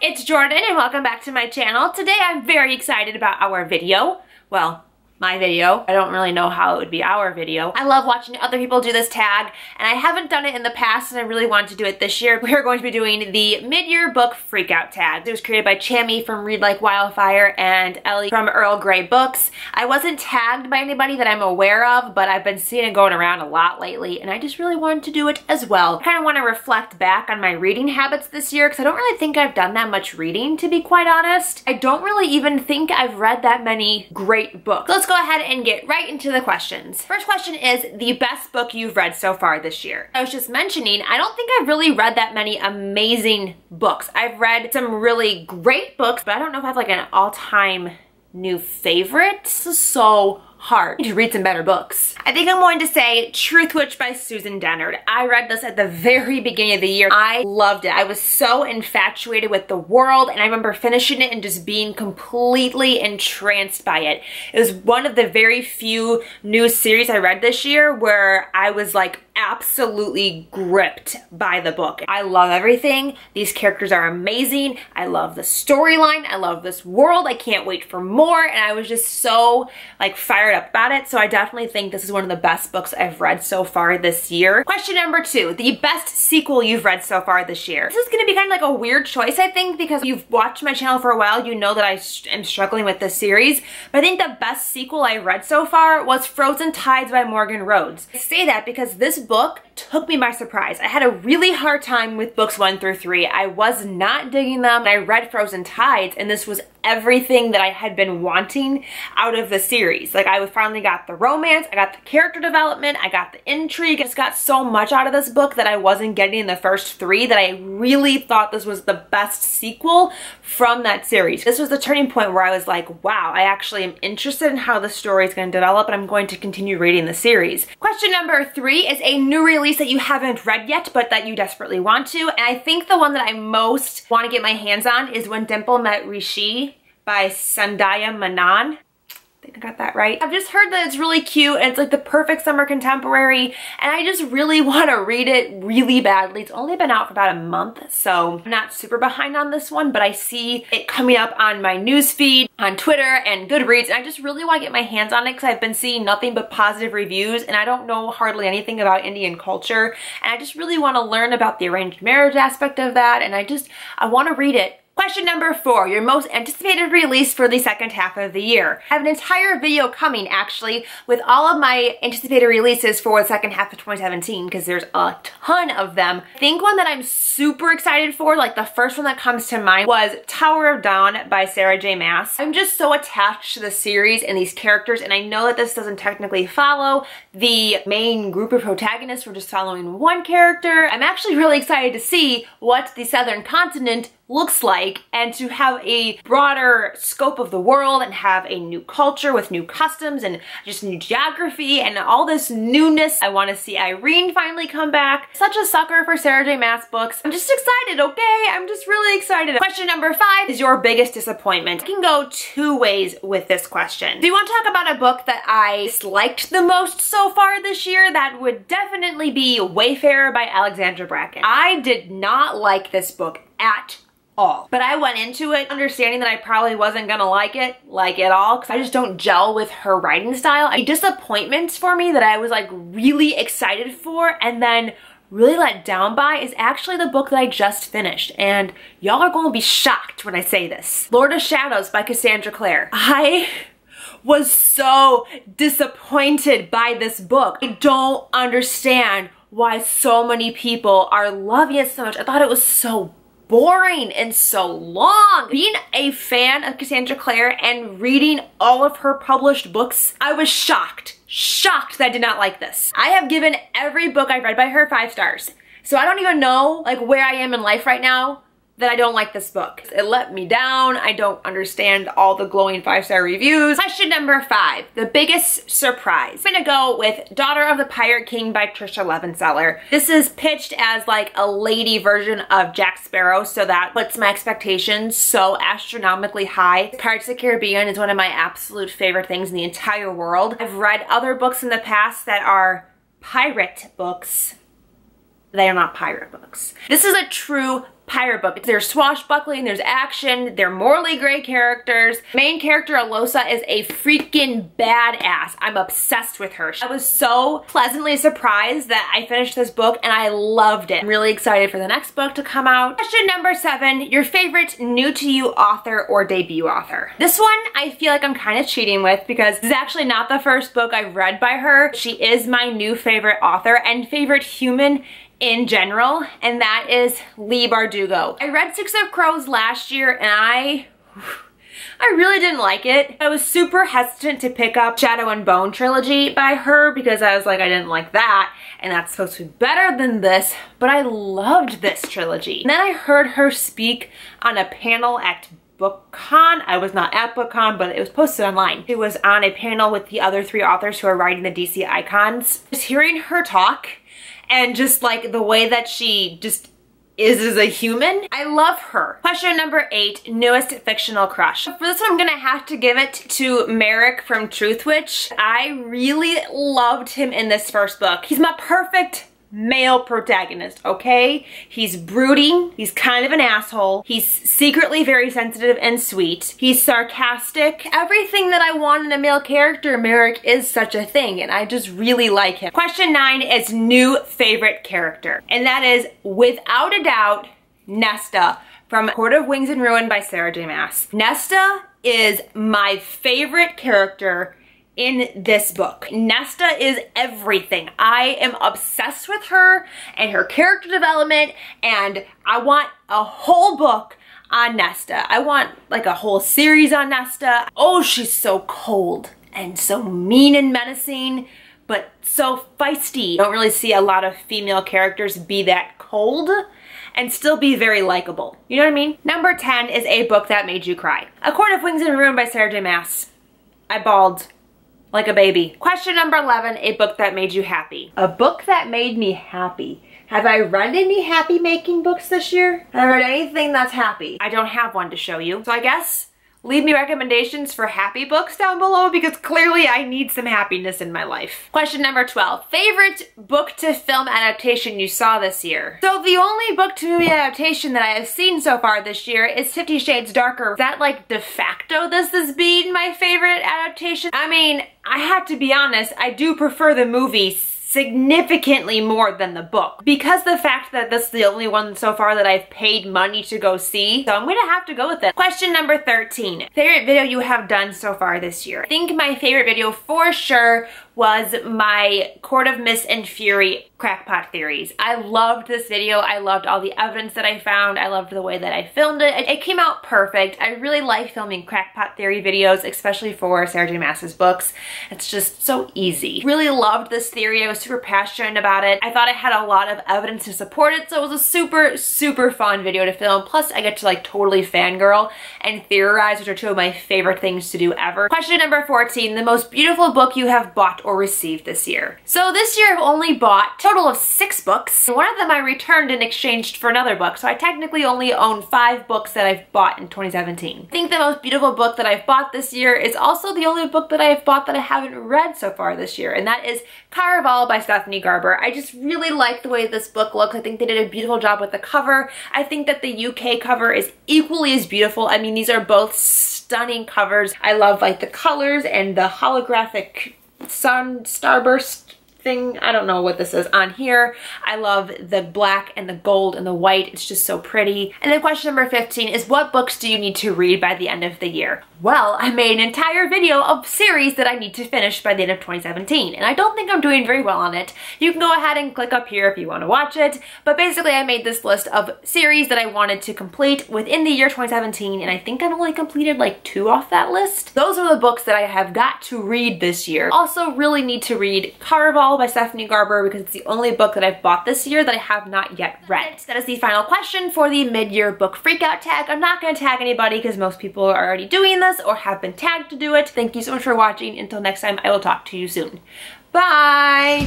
it's Jordan and welcome back to my channel. Today I'm very excited about our video. Well, my video. I don't really know how it would be our video. I love watching other people do this tag, and I haven't done it in the past, and I really wanted to do it this year. We're going to be doing the mid-year book freakout tag. It was created by Chami from ReadLikeWIldfire and Ellie from Earl Grey Books. I wasn't tagged by anybody that I'm aware of, but I've been seeing it going around a lot lately, and I just really wanted to do it as well. I kind of want to reflect back on my reading habits this year, because I don't really think I've done that much reading, to be quite honest. I don't really even think I've read that many great books. Let's go ahead and get right into the questions. First question is the best book you've read so far this year. I was just mentioning, I don't think I've really read that many amazing books. I've read some really great books, but I don't know if I have like an all-time new favorite. This is so hard to read some better books. I think I'm going to say Truth Witch by Susan Dennard. I read this at the very beginning of the year. I loved it. I was so infatuated with the world, and I remember finishing it and just being completely entranced by it. It was one of the very few new series I read this year where I was like absolutely gripped by the book. I love everything. These characters are amazing. I love the storyline. I love this world. I can't wait for more, and I was just so like fired up about it. So I definitely think this is one of the best books I've read so far this year. Question number 2, the best sequel you've read so far this year. This is gonna be kind of like a weird choice, I think, because if you've watched my channel for a while, you know that I am struggling with this series. But I think the best sequel I read so far was Frozen Tides by Morgan Rhodes. I say that because this book took me by surprise. I had a really hard time with books 1 through 3. I was not digging them. I read Frozen Tides, and this was everything that I had been wanting out of the series. Like, I finally got the romance, I got the character development, I got the intrigue. I just got so much out of this book that I wasn't getting in the first 3 that I really thought this was the best sequel from that series. This was the turning point where I was like, wow, I actually am interested in how the story is going to develop, and I'm going to continue reading the series. Question number 3 is a new release that you haven't read yet, but that you desperately want to. And I think the one that I most want to get my hands on is When Dimple Met Rishi by Sandhya Menon. I think I got that right. I've just heard that it's really cute and it's like the perfect summer contemporary, and I just really want to read it really badly. It's only been out for about a month, so I'm not super behind on this one, but I see it coming up on my newsfeed on Twitter and Goodreads, and I just really want to get my hands on it because I've been seeing nothing but positive reviews, and I don't know hardly anything about Indian culture, and I just really want to learn about the arranged marriage aspect of that, and I want to read it. Question number 4, your most anticipated release for the second half of the year. I have an entire video coming, actually, with all of my anticipated releases for the second half of 2017, because there's a ton of them. I think one that I'm super excited for, like the first one that comes to mind, was Tower of Dawn by Sarah J. Maas. I'm just so attached to the series and these characters, and I know that this doesn't technically follow the main group of protagonists. We're just following one character. I'm actually really excited to see what the Southern Continent looks like, and to have a broader scope of the world and have a new culture with new customs and just new geography and all this newness. I want to see Irene finally come back. Such a sucker for Sarah J. Maas books. I'm just excited, okay? I'm just really excited. Question number 5 is your biggest disappointment. I can go 2 ways with this question. Do you want to talk about a book that I disliked the most so far this year? That would definitely be Wayfarer by Alexandra Bracken. I did not like this book at all. But I went into it understanding that I probably wasn't gonna like it at all, because I just don't gel with her writing style. A disappointment for me that I was like really excited for and then really let down by is actually the book that I just finished, and y'all are gonna be shocked when I say this. Lord of Shadows by Cassandra Clare. I was so disappointed by this book. I don't understand why so many people are loving it so much. I thought it was so boring and so long. Being a fan of Cassandra Clare and reading all of her published books, I was shocked that I did not like this. I have given every book I've read by her 5 stars. So I don't even know like where I am in life right now that I don't like this book. It let me down. I don't understand all the glowing 5-star reviews. Question number 5, the biggest surprise. I'm gonna go with Daughter of the Pirate King by Trisha Levenseller. This is pitched as like a lady version of Jack Sparrow, so that puts my expectations so astronomically high. Pirates of the Caribbean is one of my absolute favorite things in the entire world. I've read other books in the past that are pirate books. They are not pirate books. This is a true pirate book. There's swashbuckling, there's action, they're morally gray characters. Main character Alosa is a freaking badass. I'm obsessed with her. I was so pleasantly surprised that I finished this book and I loved it. I'm really excited for the next book to come out. Question number 7, your favorite new to you author or debut author. This one I feel like I'm kind of cheating with because this is actually not the first book I've read by her. She is my new favorite author and favorite human in general, and that is Leigh Bardugo. I read Six of Crows last year and I really didn't like it. I was super hesitant to pick up Shadow and Bone trilogy by her because I was like, I didn't like that and that's supposed to be better than this, but I loved this trilogy. And then I heard her speak on a panel at BookCon. I was not at BookCon, but it was posted online. It was on a panel with the other 3 authors who are writing the DC Icons. Just hearing her talk and just like the way that she just is as a human, I love her. Question number 8, newest fictional crush. For this one, I'm gonna have to give it to Merrick from Truthwitch. I really loved him in this first book. He's my perfect male protagonist, okay? He's brooding, he's kind of an asshole, he's secretly very sensitive and sweet, he's sarcastic. Everything that I want in a male character, Merrick is such a thing, and I just really like him. Question 9 is new favorite character, and that is, without a doubt, Nesta from Court of Wings and Ruin by Sarah J. Maas. Nesta is my favorite character in this book. Nesta is everything. I am obsessed with her and her character development, and I want a whole book on Nesta. I want like a whole series on Nesta. Oh, she's so cold and so mean and menacing, but so feisty. You don't really see a lot of female characters be that cold and still be very likable. You know what I mean? Number 10 is a book that made you cry. A Court of Wings and Ruin by Sarah J. Maas. I bawled like a baby. Question number 11, a book that made you happy. A book that made me happy. Have I read any happy making books this year? Have I read anything that's happy? I don't have one to show you. So I guess leave me recommendations for happy books down below because clearly I need some happiness in my life. Question number 12, favorite book to film adaptation you saw this year. So the only book to movie adaptation that I have seen so far this year is 50 Shades Darker. Is that like de facto this has been my favorite adaptation? I mean, I have to be honest, I do prefer the movie significantly more than the book because the fact that this is the only one so far that I've paid money to go see, so I'm gonna have to go with it. Question number 13, favorite video you have done so far this year. I think my favorite video for sure was my Court of Mist and Fury crackpot theories. I loved this video. I loved all the evidence that I found. I loved the way that I filmed it. It came out perfect. I really like filming crackpot theory videos, especially for Sarah J. Maas's books. It's just so easy. Really loved this theory. I was super passionate about it. I thought it had a lot of evidence to support it, so it was a super, super fun video to film. Plus, I get to like totally fangirl and theorize, which are 2 of my favorite things to do ever. Question number 14, the most beautiful book you have bought or received this year. So this year I've only bought a total of 6 books. One of them I returned and exchanged for another book, so I technically only own 5 books that I've bought in 2017. I think the most beautiful book that I've bought this year is also the only book that I've bought that I haven't read so far this year, and that is Caraval by Stephanie Garber. I just really like the way this book looks. I think they did a beautiful job with the cover. I think that the UK cover is equally as beautiful. I mean, these are both stunning covers. I love like the colors and the holographic sun starburst thing. I don't know what this is on here. I love the black and the gold and the white. It's just so pretty. And then question number 15 is, what books do you need to read by the end of the year? Well, I made an entire video of series that I need to finish by the end of 2017, and I don't think I'm doing very well on it. You can go ahead and click up here if you want to watch it, but basically I made this list of series that I wanted to complete within the year 2017, and I think I've only completed like 2 off that list. Those are the books that I have got to read this year. Also really need to read Caraval by Stephanie Garber because it's the only book that I've bought this year that I have not yet read. That is the final question for the mid-year book freakout tag. I'm not going to tag anybody because most people are already doing this or have been tagged to do it. Thank you so much for watching. Until next time, I will talk to you soon. Bye!